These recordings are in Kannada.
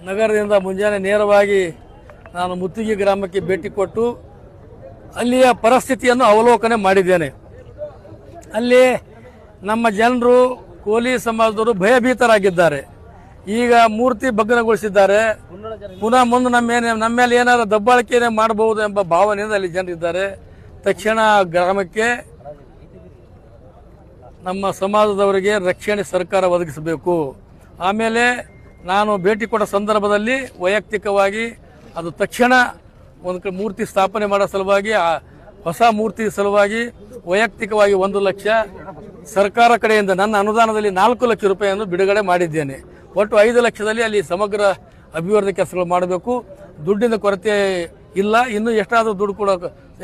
ನಗರದಿಂದ ಮುಂಜಾನೆ ನೇರವಾಗಿ ನಾನು ಮುತ್ತಿಗೆ ಗ್ರಾಮಕ್ಕೆ ಭೇಟಿ ಕೊಟ್ಟು ಅಲ್ಲಿಯ ಪರಿಸ್ಥಿತಿಯನ್ನು ಅವಲೋಕನೆ ಮಾಡಿದ್ದೇನೆ. ಅಲ್ಲಿ ನಮ್ಮ ಜನರು ಕೋಲಿ ಸಮಾಜದವರು ಭಯಭೀತರಾಗಿದ್ದಾರೆ. ಈಗ ಮೂರ್ತಿ ಭಗ್ನಗೊಳಿಸಿದ್ದಾರೆ. ಪುನಃ ಮುಂದೆ ನಮ್ಮ ಮೇಲೆ ಏನಾದರೂ ದಬ್ಬಾಳಿಕೆನೇ ಮಾಡಬಹುದು ಎಂಬ ಭಾವನೆಯಿಂದ ಅಲ್ಲಿ ಜನರಿದ್ದಾರೆ. ತಕ್ಷಣ ಗ್ರಾಮಕ್ಕೆ ನಮ್ಮ ಸಮಾಜದವರಿಗೆ ರಕ್ಷಣೆ ಸರ್ಕಾರ ಒದಗಿಸಬೇಕು. ಆಮೇಲೆ ನಾನು ಭೇಟಿ ಕೊಟ್ಟ ಸಂದರ್ಭದಲ್ಲಿ ವೈಯಕ್ತಿಕವಾಗಿ ಅದು ತಕ್ಷಣ ಒಂದು ಮೂರ್ತಿ ಸ್ಥಾಪನೆ ಮಾಡೋ ಸಲುವಾಗಿ ಹೊಸ ಮೂರ್ತಿ ಸಲುವಾಗಿ ವೈಯಕ್ತಿಕವಾಗಿ 1 ಲಕ್ಷ ಸರ್ಕಾರ ಕಡೆಯಿಂದ ನನ್ನ ಅನುದಾನದಲ್ಲಿ 4 ಲಕ್ಷ ರೂಪಾಯಿಯನ್ನು ಬಿಡುಗಡೆ ಮಾಡಿದ್ದೇನೆ. ಒಟ್ಟು 5 ಲಕ್ಷದಲ್ಲಿ ಅಲ್ಲಿ ಸಮಗ್ರ ಅಭಿವೃದ್ಧಿ ಕೆಲಸಗಳು ಮಾಡಬೇಕು. ದುಡ್ಡಿನ ಕೊರತೆ ಇಲ್ಲ. ಇನ್ನೂ ಎಷ್ಟಾದರೂ ದುಡ್ಡು ಕೂಡ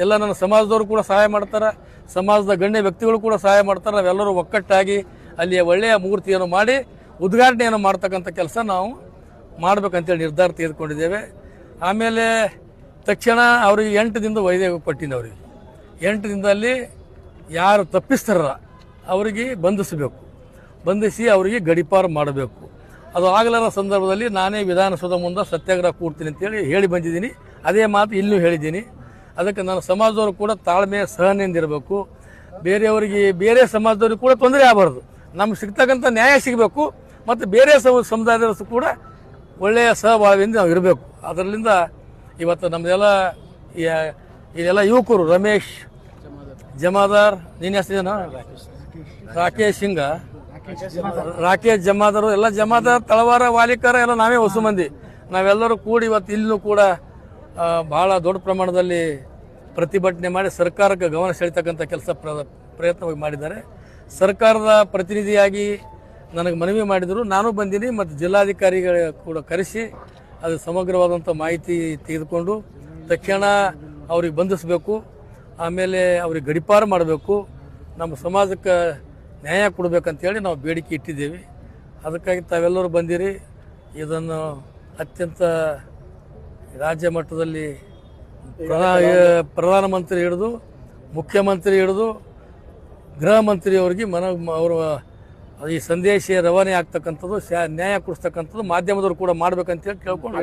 ಎಲ್ಲ ನನ್ನ ಸಮಾಜದವರು ಕೂಡ ಸಹಾಯ ಮಾಡ್ತಾರೆ, ಸಮಾಜದ ಗಣ್ಯ ವ್ಯಕ್ತಿಗಳು ಕೂಡ ಸಹಾಯ ಮಾಡ್ತಾರೆ. ನಾವೆಲ್ಲರೂ ಒಕ್ಕಟ್ಟಾಗಿ ಅಲ್ಲಿಯ ಒಳ್ಳೆಯ ಮೂರ್ತಿಯನ್ನು ಮಾಡಿ ಉದ್ಘಾಟನೆಯನ್ನು ಮಾಡ್ತಕ್ಕಂಥ ಕೆಲಸ ನಾವು ಮಾಡಬೇಕಂತೇಳಿ ನಿರ್ಧಾರ ತೆಗೆದುಕೊಂಡಿದ್ದೇವೆ. ಆಮೇಲೆ ತಕ್ಷಣ ಅವರಿಗೆ 8 ದಿನದ ವೈದ್ಯ ಕೊಟ್ಟಿನಿ. ಅವರಿಗೆ 8 ದಿನದಲ್ಲಿ ಯಾರು ತಪ್ಪಿಸ್ತಾರ ಅವರಿಗೆ ಬಂಧಿಸಿ ಅವರಿಗೆ ಗಡೀಪಾರು ಮಾಡಬೇಕು. ಅದು ಆಗಲಾರ ಸಂದರ್ಭದಲ್ಲಿ ನಾನೇ ವಿಧಾನಸೌಧ ಮುಂದೆ ಸತ್ಯಾಗ್ರಹ ಕೂಡ್ತೀನಿ ಅಂತೇಳಿ ಹೇಳಿ ಬಂದಿದ್ದೀನಿ. ಅದೇ ಮಾತು ಇಲ್ಲೂ ಹೇಳಿದ್ದೀನಿ. ಅದಕ್ಕೆ ನನ್ನ ಸಮಾಜದವರು ಕೂಡ ತಾಳ್ಮೆ ಸಹನೆಯಿಂದ ಇರಬೇಕು. ಬೇರೆ ಸಮಾಜದವ್ರಿಗೆ ಕೂಡ ತೊಂದರೆ ಆಗಬಾರ್ದು. ನಮ್ಗೆ ಸಿಗ್ತಕ್ಕಂಥ ನ್ಯಾಯ ಸಿಗಬೇಕು ಮತ್ತು ಬೇರೆ ಸಮುದಾಯದವರು ಕೂಡ ಒಳ್ಳೆಯ ಸಹಬಾಳ್ವೆಯಿಂದ ನಾವು ಇರಬೇಕು. ಅದರಿಂದ ಇವತ್ತು ನಮ್ಮದೆಲ್ಲ ಇದೆಲ್ಲ ಯುವಕರು ರಮೇಶ್ ಜಮಾದಾರ್, ನೀನು ಹೆಸರೇನು ರಾಕೇಶ್ ಸಿಂಗ, ರಾಕೇಶ್ ಜಮಾದಾರು ಎಲ್ಲ ಜಮಾದಾರ್, ತಳವಾರ, ವಾಲಿಕಾರ ಎಲ್ಲ ನಾವೇ ಹೊಸ ಮಂದಿ. ನಾವೆಲ್ಲರೂ ಕೂಡಿ ಇವತ್ತು ಇಲ್ಲೂ ಕೂಡ ಭಾಳ ದೊಡ್ಡ ಪ್ರಮಾಣದಲ್ಲಿ ಪ್ರತಿಭಟನೆ ಮಾಡಿ ಸರ್ಕಾರಕ್ಕೆ ಗಮನ ಸೆಳೀತಕ್ಕಂಥ ಕೆಲಸ ಪ್ರಯತ್ನ ಮಾಡಿದ್ದಾರೆ. ಸರ್ಕಾರದ ಪ್ರತಿನಿಧಿಯಾಗಿ ನನಗೆ ಮನವಿ ಮಾಡಿದರು. ನಾನು ಬಂದೀನಿ ಮತ್ತು ಜಿಲ್ಲಾಧಿಕಾರಿಗಳ ಕೂಡ ಕರೆಸಿ ಅದು ಸಮಗ್ರವಾದಂಥ ಮಾಹಿತಿ ತೆಗೆದುಕೊಂಡು ತಕ್ಷಣ ಅವ್ರಿಗೆ ಬಂಧಿಸಬೇಕು. ಆಮೇಲೆ ಅವ್ರಿಗೆ ಗಡೀಪಾರು ಮಾಡಬೇಕು. ನಮ್ಮ ಸಮಾಜಕ್ಕೆ ನ್ಯಾಯ ಕೊಡಬೇಕಂತೇಳಿ ನಾವು ಬೇಡಿಕೆ ಇಟ್ಟಿದ್ದೇವೆ. ಅದಕ್ಕಾಗಿ ತಾವೆಲ್ಲರೂ ಬಂದಿರಿ. ಇದನ್ನು ಅತ್ಯಂತ ರಾಜ್ಯ ಮಟ್ಟದಲ್ಲಿ ಪ್ರಧಾನಮಂತ್ರಿ ಹಿಡಿದು ಮುಖ್ಯಮಂತ್ರಿ ಹಿಡಿದು ಗೃಹ ಮಂತ್ರಿಯವರಿಗೆ ಅವರು ಈ ಸಂದೇಶ ರವಾನೆ ಆಗ್ತಕ್ಕಂಥದ್ದು, ನ್ಯಾಯ ಕೊಡಿಸ್ತಕ್ಕಂಥದ್ದು ಮಾಧ್ಯಮದವರು ಕೂಡ ಮಾಡ್ಬೇಕಂತೇಳಿ ಕೇಳ್ಕೊಂಡು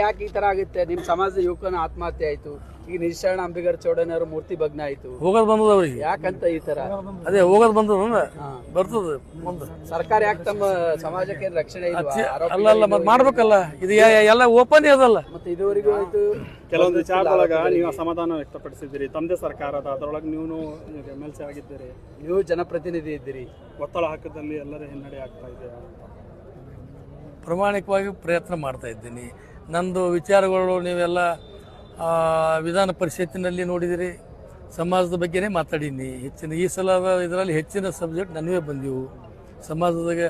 ಯಾಕೆ ಈ ತರ ಆಗುತ್ತೆ? ನಿಮ್ಮ ಸಮಾಜದ ಯುವಕನ ಆತ್ಮಹತ್ಯೆ ಆಯ್ತು, ಈಗ ನಿಶಾಣ ಅಂಬಿಗರ ಚೌಡನವರ ಮೂರ್ತಿ ಭಗ್ನ ಆಯ್ತು, ಹೋಗೋದು ಬಂದದ ಅವ್ರಿಗೆ. ಯಾಕಂತ ಈ ತರ ಅದೇ ಹೋಗೋದು ಬಂದದ ಬರ್ತದ ಮುಂದೆ ಸರ್ಕಾರ ಯಾಕೆ ತಮ್ಮ ಸಮಾಜಕ್ಕೆ ರಕ್ಷಣೆ ಅಲ್ಲ ಮತ್ತೆ ಮಾಡ್ಬೇಕಲ್ಲ. ಇದು ಎಲ್ಲ ಓಪನ್ ಅದಲ್ಲ. ಮತ್ತೆ ಇದುವರೆಗೂ ಆಯ್ತು. ಕೆಲವೊಂದು ವಿಚಾರದೊಳಗ ನೀವು ಅಸಮಾಧಾನ ವ್ಯಕ್ತಪಡಿಸಿದ್ದೀರಿ. ತಮ್ಮದೇ ಸರ್ಕಾರದ ಅದರೊಳಗೆ ನೀವು MLC ಆಗಿದ್ದೀರಿ, ನೀವು ಜನಪ್ರತಿನಿಧಿ ಇದ್ದೀರಿ. ಒತ್ತಡ ಹಾಕದಲ್ಲಿ ಎಲ್ಲರ ಹಿನ್ನಡೆ ಆಗ್ತಾ ಇದೆ. ಪ್ರಾಮಾಣಿಕವಾಗಿ ಪ್ರಯತ್ನ ಮಾಡ್ತಾ ಇದ್ದೀನಿ. ನಂದು ವಿಚಾರಗಳು ನೀವೆಲ್ಲ ವಿಧಾನ ಪರಿಷತ್ತಿನಲ್ಲಿ ನೋಡಿದಿರಿ. ಸಮಾಜದ ಬಗ್ಗೆನೇ ಮಾತಾಡೀನಿ. ಈ ಸಲ ಇದರಲ್ಲಿ ಹೆಚ್ಚಿನ ಸಬ್ಜೆಕ್ಟ್ ನನವೇ ಬಂದಿವು. ಸಮಾಜದಾಗ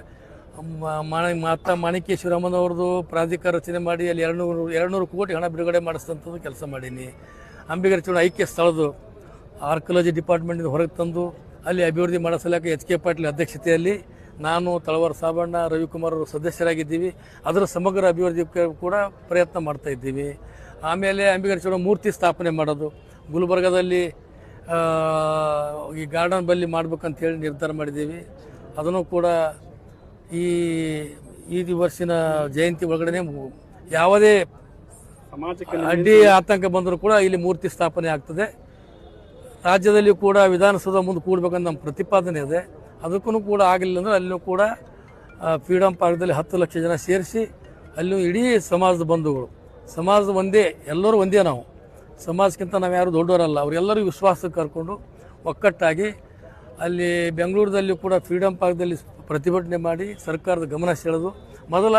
ಮಾಣಿಕೇಶ್ವರಮ್ಮನವ್ರದ್ದು ಪ್ರಾಧಿಕಾರ ರಚನೆ ಮಾಡಿ ಅಲ್ಲಿ 200 ಕೋಟಿ ಹಣ ಬಿಡುಗಡೆ ಮಾಡಿಸಿದಂಥದ್ದು ಕೆಲಸ ಮಾಡೀನಿ. ಅಂಬಿಗರ ಚೌಡ ಐಕ್ಯ ಸ್ಥಳದ್ದು ಆರ್ಕಿಯಾಲಜಿ ಡಿಪಾರ್ಟ್ಮೆಂಟಿಂದ ಹೊರಗೆ ತಂದು ಅಲ್ಲಿ ಅಭಿವೃದ್ಧಿ ಮಾಡೋ ಸಲಕ್ಕೆ HK ಪಾಟೀಲ್ ಅಧ್ಯಕ್ಷತೆಯಲ್ಲಿ ನಾನು, ತಳವಾರ ಸಾಬಣ್ಣ, ರವಿಕುಮಾರ್ ಅವರು ಸದಸ್ಯರಾಗಿದ್ದೀವಿ. ಅದರ ಸಮಗ್ರ ಅಭಿವೃದ್ಧಿ ಕೂಡ ಪ್ರಯತ್ನ ಮಾಡ್ತಾ ಇದ್ದೀವಿ. ಆಮೇಲೆ ಅಂಬಿಗರ ಚೌಡ ಮೂರ್ತಿ ಸ್ಥಾಪನೆ ಮಾಡೋದು, ಗುಲ್ಬರ್ಗದಲ್ಲಿ ಈ ಗಾರ್ಡನ್ ಬಲ್ಲಿ ಮಾಡ್ಬೇಕಂತೇಳಿ ನಿರ್ಧಾರ ಮಾಡಿದ್ದೀವಿ. ಅದನ್ನು ಕೂಡ ಈ ವರ್ಷಿನ ಜಯಂತಿ ಒಳಗಡೆ ಯಾವುದೇ ಅಡ್ಡಿ ಆತಂಕ ಬಂದರೂ ಕೂಡ ಇಲ್ಲಿ ಮೂರ್ತಿ ಸ್ಥಾಪನೆ ಆಗ್ತದೆ. ರಾಜ್ಯದಲ್ಲಿ ಕೂಡ ವಿಧಾನಸೌಧ ಮುಂದೆ ಕೂಡಬೇಕಂತ ನಮ್ಮ ಪ್ರತಿಪಾದನೆ ಇದೆ. ಅದಕ್ಕೂ ಕೂಡ ಆಗಲಿಲ್ಲ ಅಂದರೆ ಅಲ್ಲಿಯೂ ಕೂಡ ಫ್ರೀಡಮ್ ಪಾರ್ಕ್ದಲ್ಲಿ 10 ಲಕ್ಷ ಜನ ಸೇರಿಸಿ ಅಲ್ಲೂ ಇಡೀ ಸಮಾಜದ ಬಂಧುಗಳು, ಸಮಾಜದ ಒಂದೇ, ಎಲ್ಲರೂ ಒಂದೇ. ನಾವು ಸಮಾಜಕ್ಕಿಂತ ನಾವು ಯಾರು ದೊಡ್ಡವರಲ್ಲ. ಅವರೆಲ್ಲರಿಗೂ ವಿಶ್ವಾಸಕ್ಕೆ ಕರ್ಕೊಂಡು ಒಕ್ಕಟ್ಟಾಗಿ ಅಲ್ಲಿ ಬೆಂಗಳೂರಲ್ಲಿ ಕೂಡ ಫ್ರೀಡಮ್ ಪಾರ್ಕ್ದಲ್ಲಿ ಪ್ರತಿಭಟನೆ ಮಾಡಿ ಸರ್ಕಾರದ ಗಮನ ಸೆಳೆದು ಮೊದಲ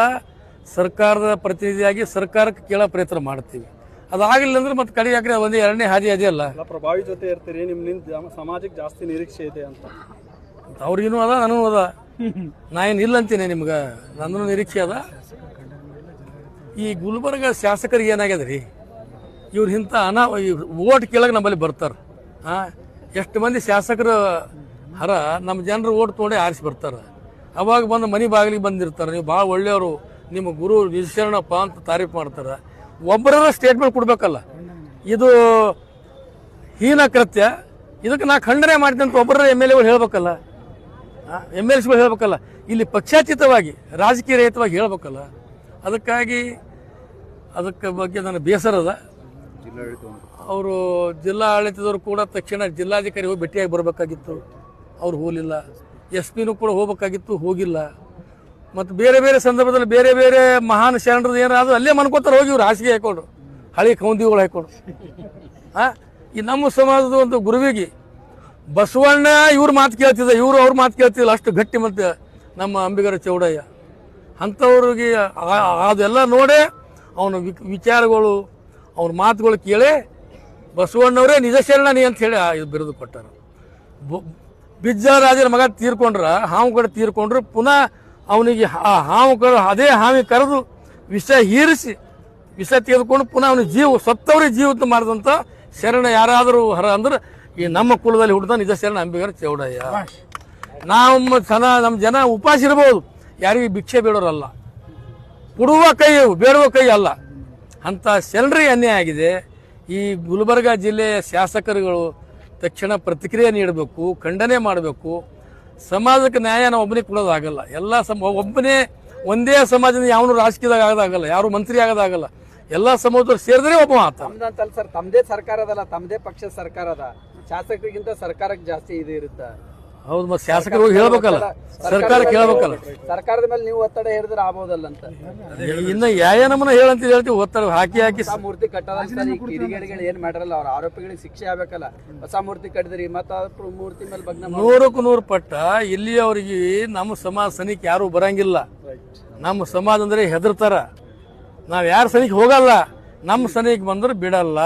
ಸರ್ಕಾರದ ಪ್ರತಿನಿಧಿಯಾಗಿ ಸರ್ಕಾರಕ್ಕೆ ಕೇಳೋ ಪ್ರಯತ್ನ ಮಾಡ್ತೀವಿ. ಅದಾಗಲಿಲ್ಲ ಅಂದ್ರೆ ಮತ್ತೆ ಕಡೆ ಯಾಕ್ರೆ ಒಂದೇ 2ನೇ ಹಾದಿ ಅದೇ ಅಲ್ಲ. ಪ್ರಭಾವಿ ಜೊತೆ ಇರ್ತೀರಿ, ನಿಮ್ಮಿಂದ ಸಮಾಜಕ್ಕೆ ಜಾಸ್ತಿ ನಿರೀಕ್ಷೆ ಇದೆ ಅಂತ. ಅವ್ರಿಗೂ ಅದ, ನನಗೂ ಅದ. ನಾ ಏನು ಇಲ್ಲ ಅಂತೀನಿ ನಿಮ್ಗೆ, ನಂದು ನಿರೀಕ್ಷೆ ಅದ. ಈ ಗುಲ್ಬರ್ಗ ಶಾಸಕರಿಗೆ ಏನಾಗ್ಯದ ರೀ, ಇವ್ರು ಇಂಥ ಓಟ್ ಕೇಳಕ್ಕೆ ನಮ್ಮಲ್ಲಿ ಬರ್ತಾರೆ. ಎಷ್ಟು ಮಂದಿ ಶಾಸಕರು ನಮ್ಮ ಜನರು ಓಟ್ ತೊಗೊಂಡೆ ಆರಿಸಿ ಬರ್ತಾರೆ. ಅವಾಗ ಬಂದು ಮನೆ ಬಾಗಿಲಿಗೆ ಬಂದಿರ್ತಾರೆ, ನೀವು ಭಾಳ ಒಳ್ಳೆಯವರು, ನಿಮ್ಮ ಗುರು ನಿಶರಣಪ್ಪ ಅಂತ ತಾರೀಫ್ ಮಾಡ್ತಾರೆ. ಒಬ್ಬರ ಸ್ಟೇಟ್ಮೆಂಟ್ ಕೊಡ್ಬೇಕಲ್ಲ, ಇದು ಹೀನ ಕೃತ್ಯ, ಇದಕ್ಕೆ ನಾ ಖಂಡನೆ ಮಾಡ್ತೀನಿ ಅಂತ ಒಬ್ಬರ MLAಗಳು ಹೇಳ್ಬೇಕಲ್ಲ. MLCಗಳು ಹೇಳ್ಬೇಕಲ್ಲ, ಇಲ್ಲಿ ಪಕ್ಷಾತೀತವಾಗಿ ರಾಜಕೀಯ ರಹಿತವಾಗಿ ಹೇಳ್ಬೇಕಲ್ಲ. ಅದಕ್ಕೆ ಬಗ್ಗೆ ನನಗೆ ಬೇಸರದ. ಅವರು ಜಿಲ್ಲಾ ಆಡಳಿತದವರು ಕೂಡ ತಕ್ಷಣ ಜಿಲ್ಲಾಧಿಕಾರಿ ಹೋಗಿ ಭೇಟಿಯಾಗಿ ಬರಬೇಕಾಗಿತ್ತು, ಅವ್ರು ಹೋಗಲಿಲ್ಲ. SP ಕೂಡ ಹೋಗ್ಬೇಕಾಗಿತ್ತು, ಹೋಗಿಲ್ಲ. ಮತ್ತು ಬೇರೆ ಬೇರೆ ಸಂದರ್ಭದಲ್ಲಿ ಬೇರೆ ಬೇರೆ ಮಹಾನ್ ಶರಣರದ್ದು ಏನಾದ್ರು ಅಲ್ಲೇ ಮನ್ಕೋತಾರೆ ಹೋಗಿ ಇವ್ರು ಹಾಸಿಗೆ ಹಾಕೊಂಡು, ಹಳಿ ಕೌಂದಿಗಳು ಹಾಕೊಂಡು. ಈ ನಮ್ಮ ಸಮಾಜದ ಒಂದು ಗುರುವಿಗೆ ಬಸವಣ್ಣ ಇವ್ರ ಮಾತು ಕೇಳ್ತಿದ್ದ, ಇವರು ಅವ್ರ ಮಾತು ಕೇಳ್ತಿದ್ದಿಲ್ಲ, ಅಷ್ಟು ಗಟ್ಟಿ ಮತ್ತೆ ನಮ್ಮ ಅಂಬಿಗರ ಚೌಡಯ್ಯ. ಅಂಥವ್ರಿಗೆ ಅದೆಲ್ಲ ನೋಡೇ ಅವನ ವಿಚಾರಗಳು, ಅವ್ರ ಮಾತುಗಳು ಕೇಳಿ ಬಸವಣ್ಣವರೇ ನಿಜ ಶರಣಿ ಅಂತ ಹೇಳಿ ಇದು ಬಿರುದು ಕೊಟ್ಟರು. ಬಿಜ್ಜರಾಜರ ಮಗ ತೀರ್ಕೊಂಡ್ರ, ಹಾವು ಕಡೆ ತೀರ್ಕೊಂಡ್ರು, ಪುನಃ ಅವನಿಗೆ ಆ ಹಾವು ಕಡೆ ಅದೇ ಹಾವಿಗೆ ಕರೆದು ವಿಷ ಹೀರಿಸಿ ವಿಷ ತೆಗೆದುಕೊಂಡು ಪುನಃ ಅವನಿಗೆ ಸತ್ತವ್ರಿಗೆ ಜೀವಿತ ಮಾಡಿದಂಥ ಶರಣ ಯಾರಾದರೂ ಅಂದ್ರೆ ಈ ನಮ್ಮ ಕುಲದಲ್ಲಿ ಹುಟ್ಟಿದ ನಿಜ ಶರಣ ಅಂಬಿಗರ ಚೌಡಯ್ಯ. ನಮ್ಮ ಜನ ಉಪವಾಸ ಇರ್ಬೋದು, ಯಾರಿಗೂ ಭಿಕ್ಷೆ ಬೇಡೋರಲ್ಲ, ಕೊಡುವ ಕೈ ಬೇಡುವ ಕೈ ಅಲ್ಲ. ಅಂಥ ಶರಣರಿಗೆ ಅನ್ಯಾಯ ಆಗಿದೆ. ಈ ಗುಲ್ಬರ್ಗ ಜಿಲ್ಲೆಯ ಶಾಸಕರುಗಳು ತಕ್ಷಣ ಪ್ರತಿಕ್ರಿಯೆ ನೀಡಬೇಕು, ಖಂಡನೆ ಮಾಡಬೇಕು. ಸಮಾಜಕ್ಕೆ ನ್ಯಾಯ ನಾವು ಒಬ್ಬನಿಗೆ ಕೊಡೋದಾಗಲ್ಲ. ಎಲ್ಲ ಒಂದೇ ಸಮಾಜದಿಂದ ಯಾವನು ರಾಜಕೀಯದಾಗ ಆಗೋದಾಗಲ್ಲ, ಯಾರು ಮಂತ್ರಿ ಆಗೋದಾಗಲ್ಲ. ಎಲ್ಲ ಸಮಾಜದವ್ರು ಸೇರಿದ್ರೆ ಒಬ್ಬ ಮಾತ. ತಮ್ದಂತಲ್ಲ ಸರ್, ತಮ್ಮದೇ ಸರ್ಕಾರ ಅದಲ್ಲ, ತಮ್ಮದೇ ಪಕ್ಷದ ಸರ್ಕಾರ ಅದ. ಶಾಸಕರಿಗಿಂತ ಸರ್ಕಾರಕ್ಕೆ ಜಾಸ್ತಿ ಇದು ಇರುತ್ತೆ. ಹೌದು, ಮತ್ತೆ ಶಾಸಕರು ಹೋಗಿ ಹೇಳ್ಬೇಕಲ್ಲ, ಸರ್ಕಾರಕ್ಕೆ ಹೇಳ್ಬೇಕಲ್ಲ. ಸರ್ಕಾರದ ಮೇಲೆ ನೀವು ಒತ್ತಡ ಹೇರಿದ್ರೆ ಆಗ್ಬೋದಲ್ಲ ಅಂತ. ಇನ್ನು ನಮ್ಮನ್ನ ಹೇಳಂತ ಹೇಳ್ತೀವಿ, ಒತ್ತಡ ಹಾಕಿ ಹೊಸ ಮೂರ್ತಿ ಕಟ್ಟೋದಂತ ಕಿಡಿಗೇಡಿಗಳು ಏನ್ ಮಾಡ್ರಲ್ಲ, ಅವ್ರ ಆರೋಪಿಗಳಿಗೆ ಶಿಕ್ಷೆ ಆಗ್ಬೇಕಲ್ಲ. ಹೊಸ ಮೂರ್ತಿ ಕಟ್ಟಿದ್ರಿ ಮತ್ತ ಮೂರ್ತಿ ಮೇಲೆ ಭಗ್ನ 100ಕ್ಕೆ 100 ಪಟ್ಟ. ಇಲ್ಲಿ ಅವ್ರಿಗೆ ನಮ್ಮ ಸಮಾಜ ಸನಿಕ್ ಯಾರು ಬರಂಗಿಲ್ಲ. ನಮ್ಮ ಸಮಾಜ ಅಂದ್ರೆ ಹೆದರ್ತಾರ. ನಾವ್ ಯಾರ ಸನಿಕ್ ಹೋಗಲ್ಲ, ನಮ್ಮ ಸನಿಕ್ ಬಂದ್ರೆ ಬಿಡಲ್ಲ.